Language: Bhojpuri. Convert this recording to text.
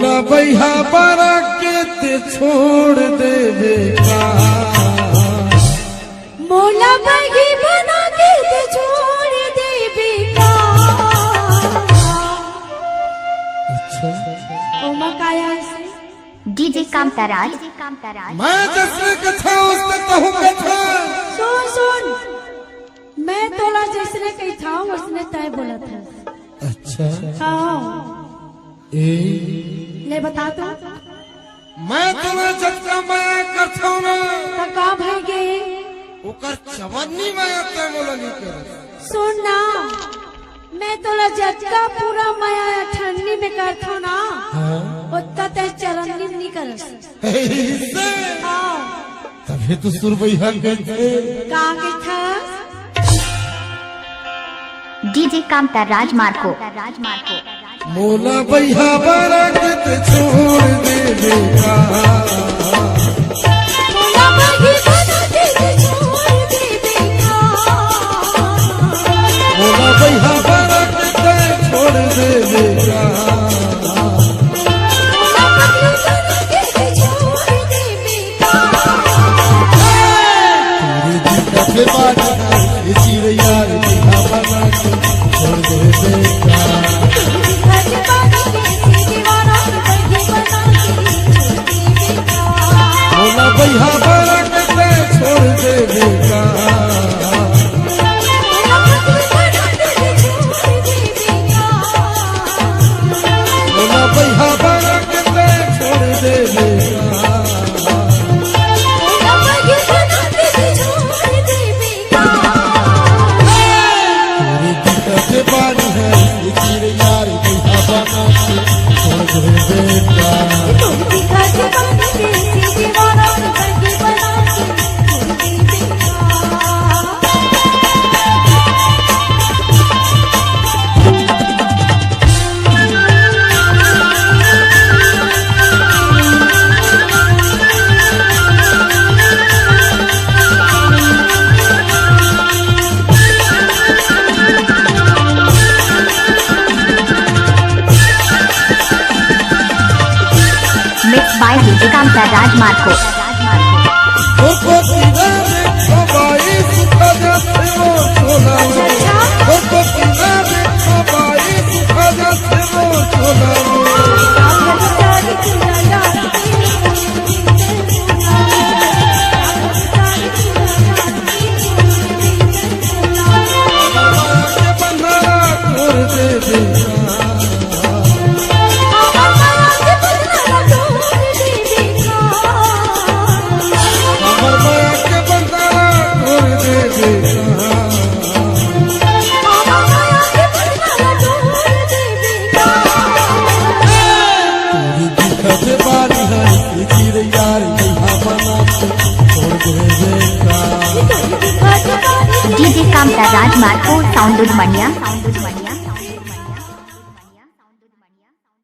मोला भैया बारा के ते छोड़ दे बेका मोला बगी बना के ते छोड़ दे बेका। अच्छा ओमा काया डीजे कामताराज मैं जैसे कथा उसने कहूँ कथा। सुन सुन मैं तोला जैसने कही था उसने तय बोला था। अच्छा हाँ ए ले बता तो मैं तुम्हें जत्ता माया करता हूँ ना तो का भाई गे उकर चवन्नी माया तय बोला नहीं कर। सुन ना मैं तोला जत्ता पूरा माया ठंडी में करता ना उतना ते चरन्नी नहीं कर। तभी तो सुरभैया कहते का के था डीजे कामताराज मार्को मोला भैया बारा के ते छोड़ दे बेका मोला बगी बना के ते छोड़ दे बेका। मोला भैया बारा के ते छोड़ दे बेका मोला बगी बना के ते छोड़ दे बेका। तेरी दिक्कत बात है इसी यार भैया बना के छोड़ दे बेका। मोला भैया बारा के ते छोड़ दे बेका मोला भैया बारा के ते छोड़ दे बेका। तेरी दिक्कत बात है इसी यार भैया बना के छोड़ दे बेका। Mix by DJ Kamtaraj Marco DJ Kamtaraj Marco sound मनिया।